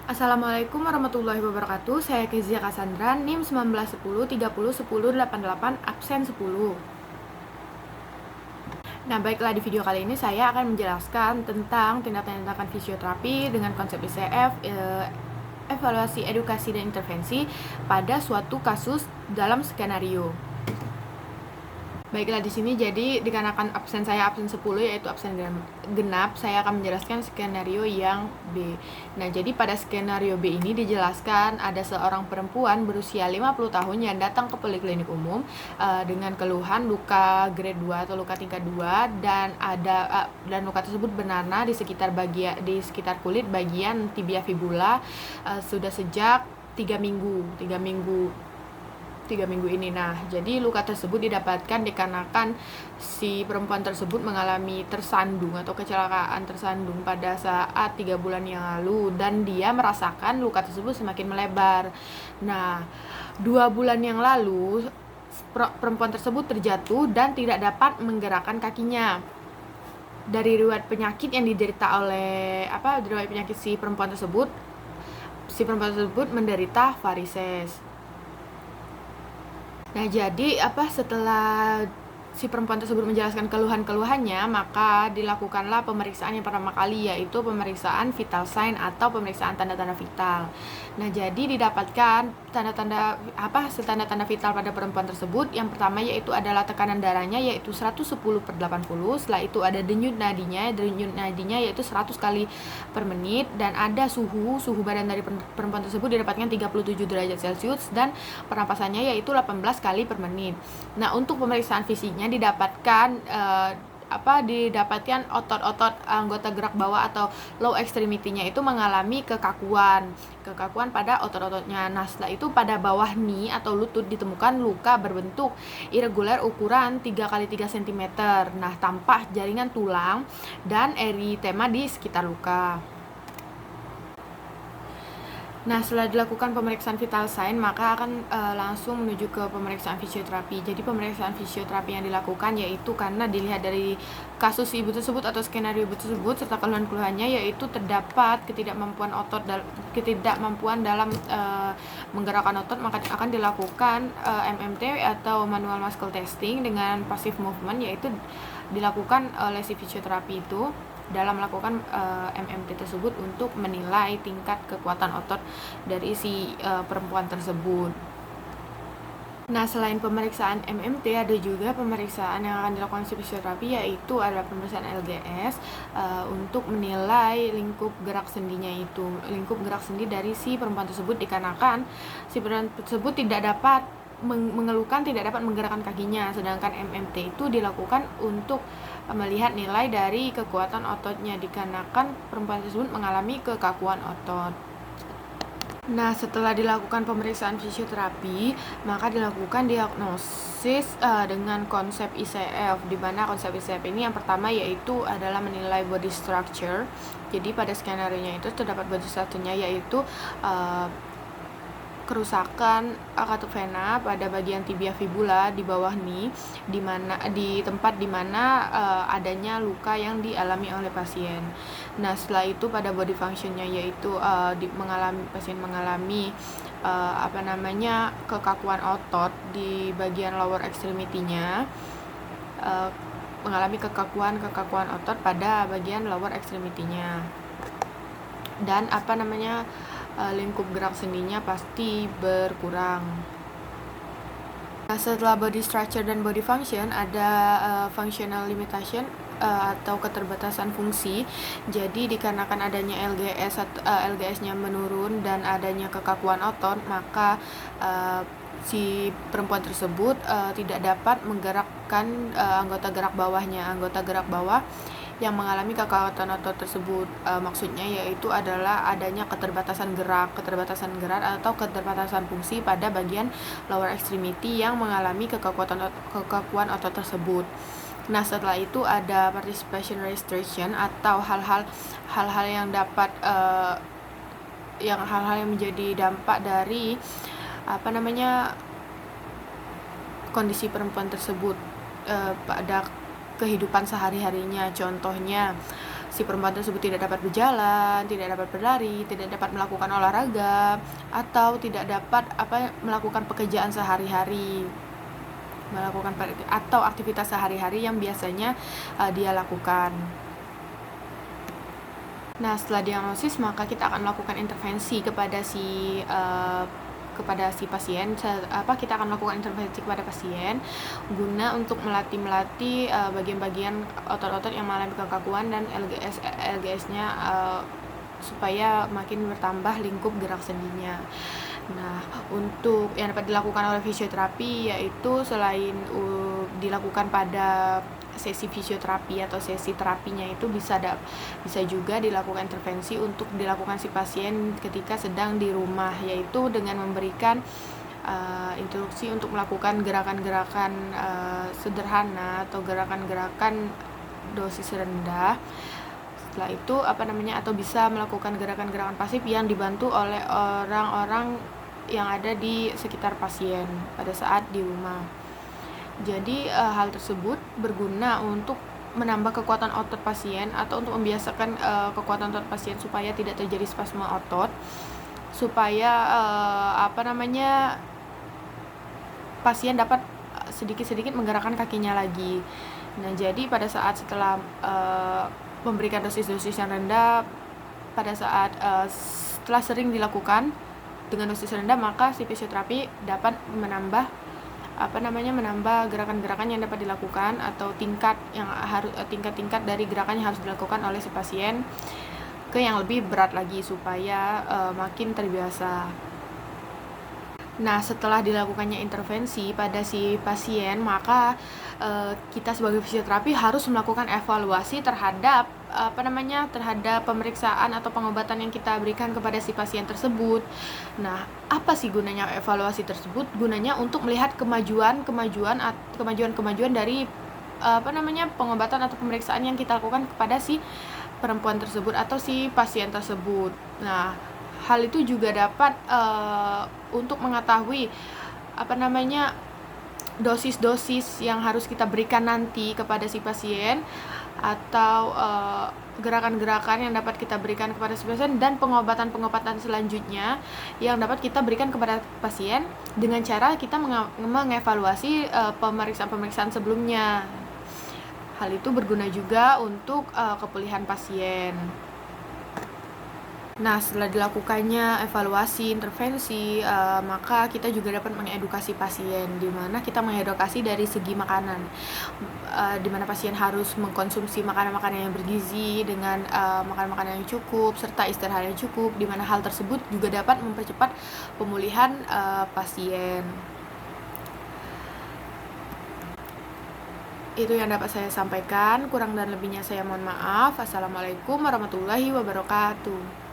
Assalamualaikum warahmatullahi wabarakatuh. Saya Kezia Cassandra, NIM 1910 30 10 88, absen 10. Nah, baiklah, di video kali ini saya akan menjelaskan tentang tindakan fisioterapi dengan konsep ICF, evaluasi edukasi dan intervensi pada suatu kasus dalam skenario. Baiklah, di sini jadi dikarenakan absen 10 yaitu absen genap, saya akan menjelaskan skenario yang B. Nah, jadi pada skenario B ini dijelaskan ada seorang perempuan berusia 50 tahun yang datang ke poliklinik umum dengan keluhan luka grade 2 atau luka tingkat 2 dan dan luka tersebut bernanah di sekitar kulit bagian tibia fibula sudah sejak 3 minggu ini. Nah, jadi luka tersebut didapatkan dikarenakan si perempuan tersebut mengalami tersandung atau kecelakaan tersandung pada saat 3 bulan yang lalu, dan dia merasakan luka tersebut semakin melebar. Nah, 2 bulan yang lalu perempuan tersebut terjatuh dan tidak dapat menggerakkan kakinya. Dari riwayat penyakit yang diderita oleh riwayat penyakit si perempuan tersebut menderita varises. Nah, jadi setelah si perempuan tersebut menjelaskan keluhannya, maka dilakukanlah pemeriksaan yang pertama kali, yaitu pemeriksaan vital sign atau pemeriksaan tanda-tanda vital. Nah, jadi didapatkan tanda-tanda vital pada perempuan tersebut. Yang pertama yaitu adalah tekanan darahnya yaitu 110/80. Setelah itu ada denyut nadinya yaitu 100 kali per menit, dan ada suhu badan dari perempuan tersebut didapatkan 37 derajat Celcius, dan pernapasannya yaitu 18 kali per menit. Nah, untuk pemeriksaan fisiknya didapatkan otot-otot anggota gerak bawah atau low extremity-nya itu mengalami kekakuan pada otot-ototnya. Nah, setelah itu pada bawah knee atau lutut ditemukan luka berbentuk irregular ukuran 3x3 cm. Nah, tampak jaringan tulang dan eritema di sekitar luka. Nah, setelah dilakukan pemeriksaan vital sign, maka akan langsung menuju ke pemeriksaan fisioterapi. Jadi pemeriksaan fisioterapi yang dilakukan yaitu karena dilihat dari kasus ibu tersebut atau skenario ibu tersebut serta keluhan-keluhannya, yaitu terdapat ketidakmampuan dalam menggerakkan otot, maka akan dilakukan MMT atau manual muscle testing dengan passive movement, yaitu dilakukan oleh si fisioterapi itu dalam melakukan MMT tersebut untuk menilai tingkat kekuatan otot dari si perempuan tersebut. Nah, selain pemeriksaan MMT, ada juga pemeriksaan yang akan dilakukan si fisioterapi, yaitu adalah pemeriksaan LGS untuk menilai lingkup gerak sendi dari si perempuan tersebut, dikarenakan si perempuan tersebut tidak dapat menggerakkan kakinya, sedangkan MMT itu dilakukan untuk melihat nilai dari kekuatan ototnya, dikarenakan perempuan tersebut mengalami kekakuan otot. Nah, setelah dilakukan pemeriksaan fisioterapi, maka dilakukan diagnosis dengan konsep ICF, di mana konsep ICF ini yang pertama yaitu adalah menilai body structure. Jadi pada skenario-nya itu terdapat body structure-nya yaitu kerusakan katup vena pada bagian tibia fibula di bawah knee, di tempat dimana adanya luka yang dialami oleh pasien. Nah, setelah itu pada body function-nya yaitu pasien mengalami kekakuan otot di bagian lower extremity-nya, mengalami kekakuan otot pada bagian lower extremity-nya, dan lingkup gerak sendinya pasti berkurang. Nah, setelah body structure dan body function, ada functional limitation atau keterbatasan fungsi. Jadi dikarenakan adanya LGS-nya menurun dan adanya kekakuan otot, maka si perempuan tersebut tidak dapat menggerakkan anggota gerak bawah yang mengalami kekakuan otot tersebut. Maksudnya yaitu adalah adanya keterbatasan gerak atau keterbatasan fungsi pada bagian lower extremity yang mengalami kekakuan otot tersebut. Nah, setelah itu ada participation restriction atau hal-hal yang dapat yang menjadi dampak dari kondisi perempuan tersebut pada kehidupan sehari-harinya. Contohnya si perempuan tersebut tidak dapat berjalan, tidak dapat berlari, tidak dapat melakukan olahraga, atau tidak dapat melakukan pekerjaan sehari-hari, atau aktivitas sehari-hari yang biasanya dia lakukan. Nah, setelah diagnosis maka kita akan melakukan intervensi kepada si pasien. Kita akan melakukan intervensi kepada pasien guna untuk melatih bagian-bagian otot-otot yang mengalami kekakuan dan LGS-nya supaya makin bertambah lingkup gerak sendinya. Nah, untuk yang dapat dilakukan oleh fisioterapi yaitu selain dilakukan pada sesi fisioterapi atau sesi terapinya itu bisa juga dilakukan intervensi untuk dilakukan si pasien ketika sedang di rumah, yaitu dengan memberikan instruksi untuk melakukan gerakan-gerakan sederhana atau gerakan-gerakan dosis rendah. Setelah itu atau bisa melakukan gerakan-gerakan pasif yang dibantu oleh orang-orang yang ada di sekitar pasien pada saat di rumah. Jadi hal tersebut berguna untuk menambah kekuatan otot pasien atau untuk membiasakan kekuatan otot pasien supaya tidak terjadi spasme otot, supaya pasien dapat sedikit-sedikit menggerakkan kakinya lagi. Nah, jadi pada saat setelah memberikan dosis-dosis yang rendah, pada saat setelah sering dilakukan dengan dosis rendah, maka si fisioterapi dapat menambah gerakan-gerakan yang dapat dilakukan atau tingkat-tingkat dari gerakan yang harus dilakukan oleh si pasien ke yang lebih berat lagi supaya makin terbiasa. Nah, setelah dilakukannya intervensi pada si pasien, maka kita sebagai fisioterapi harus melakukan evaluasi terhadap pemeriksaan atau pengobatan yang kita berikan kepada si pasien tersebut. Nah, apa sih gunanya evaluasi tersebut? Gunanya untuk melihat kemajuan dari pengobatan atau pemeriksaan yang kita lakukan kepada si perempuan tersebut atau si pasien tersebut. Nah, hal itu juga dapat untuk mengetahui dosis-dosis yang harus kita berikan nanti kepada si pasien, atau gerakan-gerakan yang dapat kita berikan kepada si pasien, dan pengobatan-pengobatan selanjutnya yang dapat kita berikan kepada pasien dengan cara kita mengevaluasi pemeriksaan-pemeriksaan sebelumnya. Hal itu berguna juga untuk kepulihan pasien. Nah, setelah dilakukannya evaluasi, intervensi, maka kita juga dapat mengedukasi pasien, di mana kita mengedukasi dari segi makanan, di mana pasien harus mengkonsumsi makanan-makanan yang bergizi dengan makanan-makanan yang cukup serta istirahat yang cukup, di mana hal tersebut juga dapat mempercepat pemulihan pasien. Itu yang dapat saya sampaikan, kurang dan lebihnya saya mohon maaf. Assalamualaikum warahmatullahi wabarakatuh.